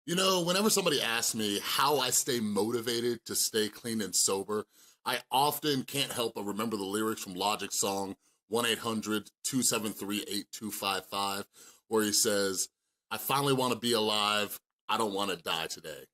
You know, whenever somebody asks me how I stay motivated to stay clean and sober, I often can't help but remember the lyrics from Logic's song 1-800-273-8255, where he says, "I finally wanna be alive, I don't wanna die today."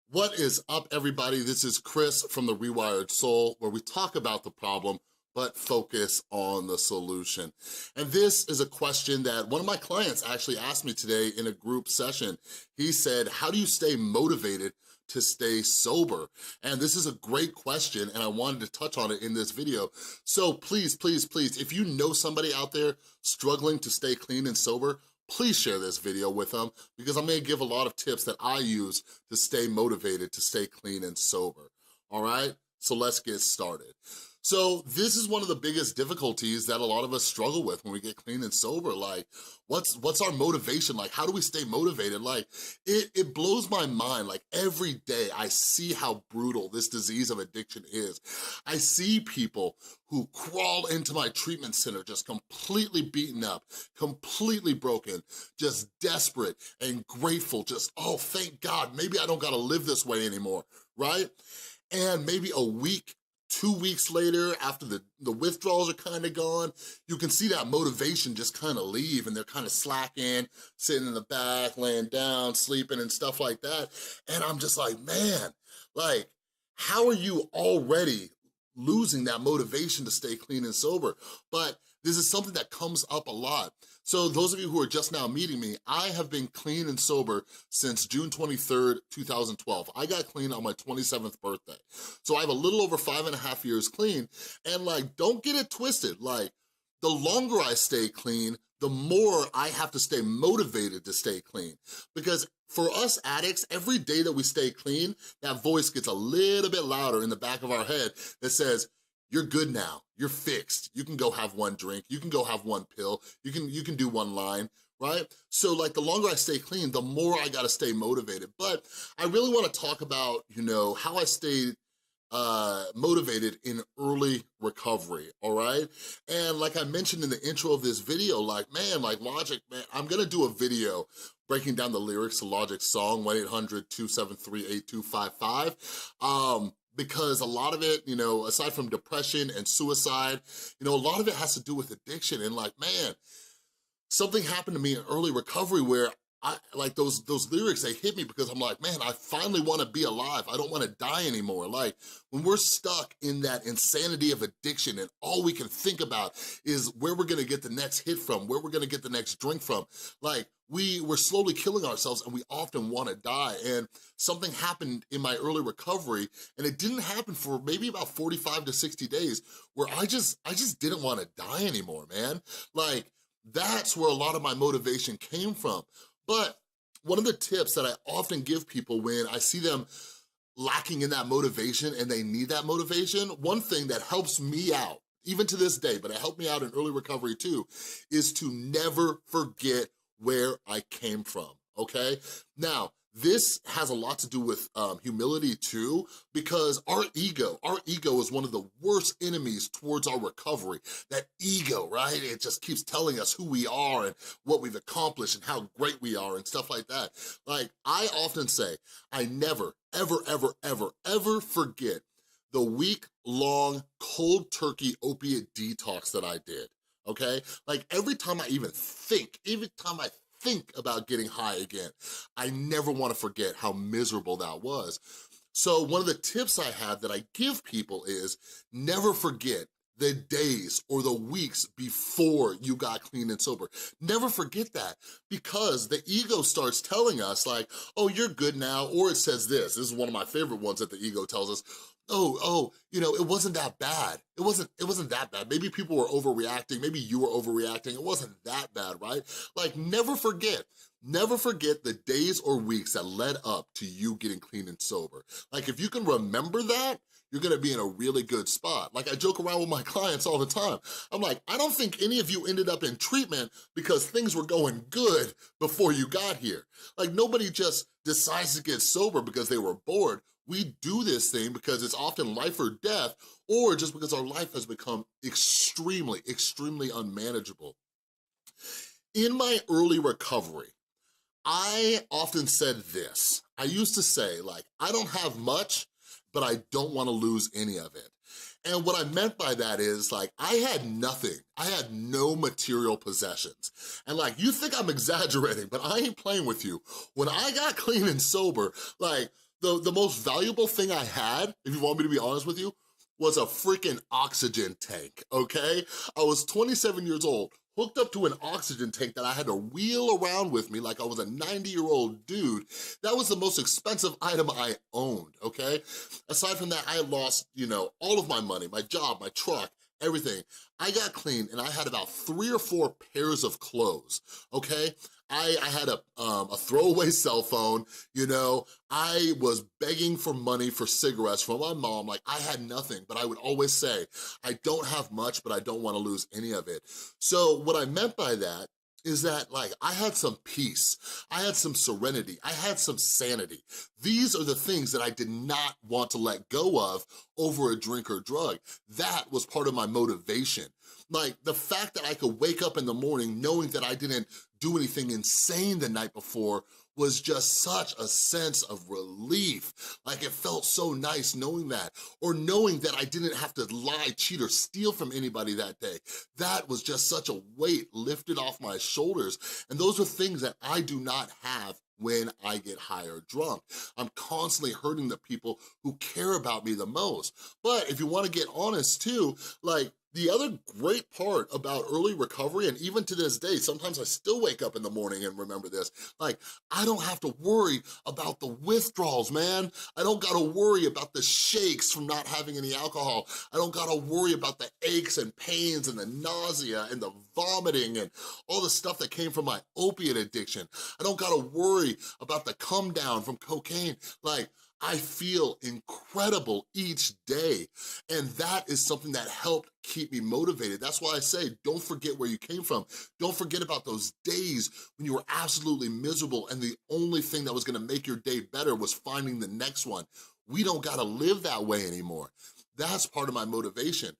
What is up, everybody? This is Chris from the Rewired Soul, where we talk about the problem, but focus on the solution. And this is a question that one of my clients actually asked me today in a group session. He said, how do you stay motivated to stay sober? And this is a great question, and I wanted to touch on it in this video. So please, please, please, if you know somebody out there struggling to stay clean and sober, please share this video with them, because I'm gonna give a lot of tips that I use to stay motivated, to stay clean and sober, all right? So let's get started. So this is one of the biggest difficulties that a lot of us struggle with when we get clean and sober. Like, what's our motivation? Like, how do we stay motivated? Like, it blows my mind. Like, every day I see how brutal this disease of addiction is. I see people who crawl into my treatment center just completely beaten up, completely broken, just desperate and grateful, just, oh, thank God, maybe I don't gotta live this way anymore, right? And maybe a week, 2 weeks later, after the withdrawals are kind of gone, you can see that motivation just kind of leave, and they're kind of slacking, sitting in the back, laying down, sleeping and stuff like that. And I'm just like, man, like, how are you already losing that motivation to stay clean and sober? But this is something that comes up a lot. So those of you who are just now meeting me, I have been clean and sober since June 23rd, 2012. I got clean on my 27th birthday. So I have a little over 5.5 years clean, and like, don't get it twisted. Like, the longer I stay clean, the more I have to stay motivated to stay clean. Because for us addicts, every day that we stay clean, that voice gets a little bit louder in the back of our head that says, you're good now, you're fixed, you can go have one drink, you can go have one pill, you can do one line, right? So like, the longer I stay clean, the more I gotta stay motivated. But I really wanna talk about, you know, how I stayed motivated in early recovery, all right? And like I mentioned in the intro of this video, like, man, like Logic, man, I'm gonna do a video breaking down the lyrics to Logic's song, 1-800-273-8255. Because a lot of it, you know, aside from depression and suicide, you know, a lot of it has to do with addiction. And like, man, something happened to me in early recovery where I, like those lyrics, they hit me, because I'm like, man, I finally wanna be alive. I don't wanna die anymore. Like, when we're stuck in that insanity of addiction and all we can think about is where we're gonna get the next hit from, where we're gonna get the next drink from, like, we're slowly killing ourselves, and we often wanna die. And something happened in my early recovery, and it didn't happen for maybe about 45 to 60 days, where I just didn't wanna die anymore, man. Like, that's where a lot of my motivation came from. But one of the tips that I often give people when I see them lacking in that motivation and they need that motivation, one thing that helps me out, even to this day, but it helped me out in early recovery too, is to never forget where I came from, okay? Now, this has a lot to do with humility too, because our ego is one of the worst enemies towards our recovery. That ego, right? It just keeps telling us who we are and what we've accomplished and how great we are and stuff like that. Like, I often say, I never, ever, ever, ever, ever forget the week-long cold turkey opiate detox that I did, okay? Like, every time I think about getting high again, I never wanna forget how miserable that was. So one of the tips I have that I give people is never forget the days or the weeks before you got clean and sober. Never forget that, because the ego starts telling us like, oh, you're good now, or it says this is one of my favorite ones that the ego tells us, oh, you know, it wasn't that bad. It wasn't that bad. Maybe people were overreacting, maybe you were overreacting, it wasn't that bad, right? Like, never forget the days or weeks that led up to you getting clean and sober. Like, if you can remember that, you're gonna be in a really good spot. Like, I joke around with my clients all the time. I'm like, I don't think any of you ended up in treatment because things were going good before you got here. Like, nobody just decides to get sober because they were bored. We do this thing because it's often life or death, or just because our life has become extremely, extremely unmanageable. In my early recovery, I often said this. I used to say, like, I don't have much, but I don't wanna lose any of it. And what I meant by that is, like, I had nothing. I had no material possessions. And like, you think I'm exaggerating, but I ain't playing with you. When I got clean and sober, like, the most valuable thing I had, if you want me to be honest with you, was a freaking oxygen tank, okay? I was 27 years old, hooked up to an oxygen tank that I had to wheel around with me like I was a 90-year-old dude. That was the most expensive item I owned, okay? Aside from that, I lost, you know, all of my money, my job, my truck, everything. I got clean and I had about 3 or 4 pairs of clothes, okay? I had a throwaway cell phone, you know, I was begging for money for cigarettes from my mom, like I had nothing, but I would always say, I don't have much, but I don't wanna lose any of it. So what I meant by that is that, like, I had some peace, I had some serenity, I had some sanity. These are the things that I did not want to let go of over a drink or drug. That was part of my motivation. Like, the fact that I could wake up in the morning knowing that I didn't do anything insane the night before was just such a sense of relief. Like, it felt so nice knowing that, or knowing that I didn't have to lie, cheat, or steal from anybody that day. That was just such a weight lifted off my shoulders. And those are things that I do not have when I get high or drunk. I'm constantly hurting the people who care about me the most. But if you wanna get honest too, like, the other great part about early recovery, and even to this day, sometimes I still wake up in the morning and remember this, like, I don't have to worry about the withdrawals, man. I don't gotta worry about the shakes from not having any alcohol. I don't gotta worry about the aches and pains and the nausea and the vomiting and all the stuff that came from my opiate addiction. I don't gotta worry about the come down from cocaine. Like, I feel incredible each day, and that is something that helped keep me motivated. That's why I say, don't forget where you came from. Don't forget about those days when you were absolutely miserable and the only thing that was gonna make your day better was finding the next one. We don't gotta live that way anymore. That's part of my motivation.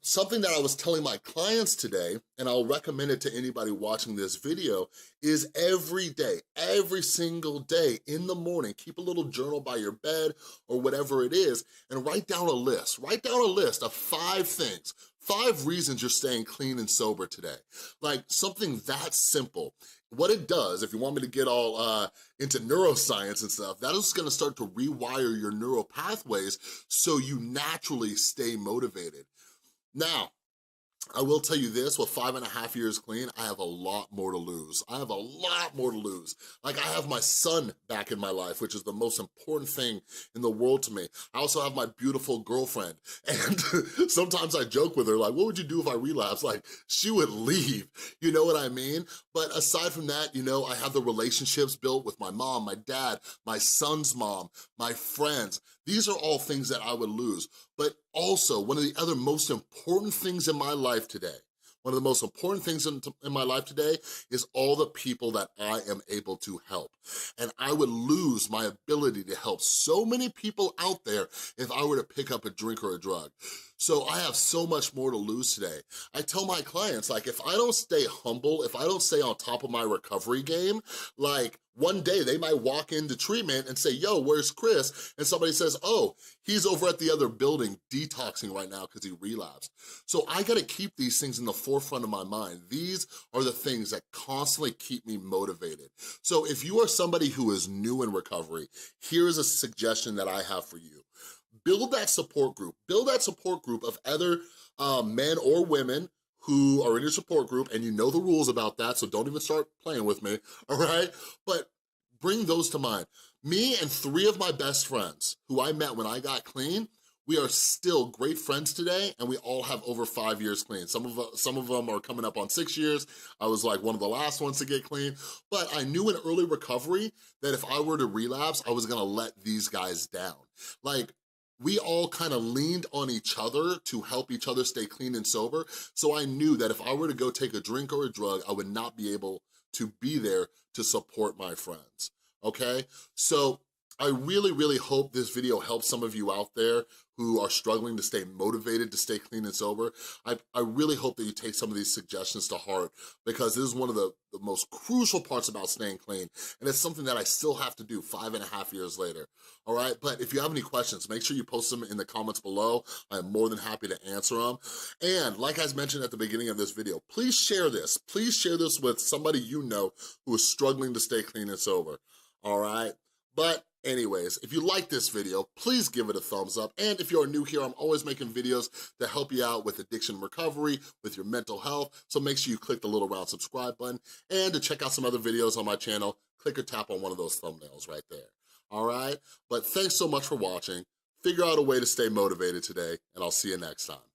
Something that I was telling my clients today, and I'll recommend it to anybody watching this video, is every day, every single day in the morning, keep a little journal by your bed or whatever it is, and write down a list. Write down a list of 5 things, 5 reasons you're staying clean and sober today. Like, something that simple. What it does, if you want me to get all into neuroscience and stuff, that is gonna start to rewire your neural pathways so you naturally stay motivated. Now, I will tell you this, with 5.5 years clean, I have a lot more to lose. I have a lot more to lose. Like, I have my son back in my life, which is the most important thing in the world to me. I also have my beautiful girlfriend. And sometimes I joke with her, like, what would you do if I relapse? Like, she would leave, you know what I mean? But aside from that, you know, I have the relationships built with my mom, my dad, my son's mom, my friends. These are all things that I would lose. But also, one of the other most important things in my life today, one of the most important things in my life today is all the people that I am able to help. And I would lose my ability to help so many people out there if I were to pick up a drink or a drug. So I have so much more to lose today. I tell my clients, like, if I don't stay humble, if I don't stay on top of my recovery game, like, one day they might walk into treatment and say, yo, where's Chris? And somebody says, oh, he's over at the other building detoxing right now because he relapsed. So I gotta keep these things in the forefront of my mind. These are the things that constantly keep me motivated. So if you are somebody who is new in recovery, here's a suggestion that I have for you. Build that support group. Build that support group of other men or women who are in your support group, and you know the rules about that, so don't even start playing with me, all right? But bring those to mind. Me and 3 of my best friends who I met when I got clean, we are still great friends today, and we all have over 5 years clean. Some of them are coming up on 6 years. I was like one of the last ones to get clean, but I knew in early recovery that if I were to relapse, I was gonna let these guys down. Like, we all kind of leaned on each other to help each other stay clean and sober, so I knew that if I were to go take a drink or a drug, I would not be able to be there to support my friends, okay? So I really, really hope this video helps some of you out there who are struggling to stay motivated to stay clean and sober. I really hope that you take some of these suggestions to heart, because this is one of the most crucial parts about staying clean, and it's something that I still have to do 5.5 years later, all right? But if you have any questions, make sure you post them in the comments below. I'm more than happy to answer them. And like I mentioned at the beginning of this video, please share this. Please share this with somebody you know who is struggling to stay clean and sober, all right? But anyways, if you like this video, please give it a thumbs up. And if you're new here, I'm always making videos to help you out with addiction recovery, with your mental health. So make sure you click the little round subscribe button. And to check out some other videos on my channel, click or tap on one of those thumbnails right there. All right? But thanks so much for watching. Figure out a way to stay motivated today, and I'll see you next time.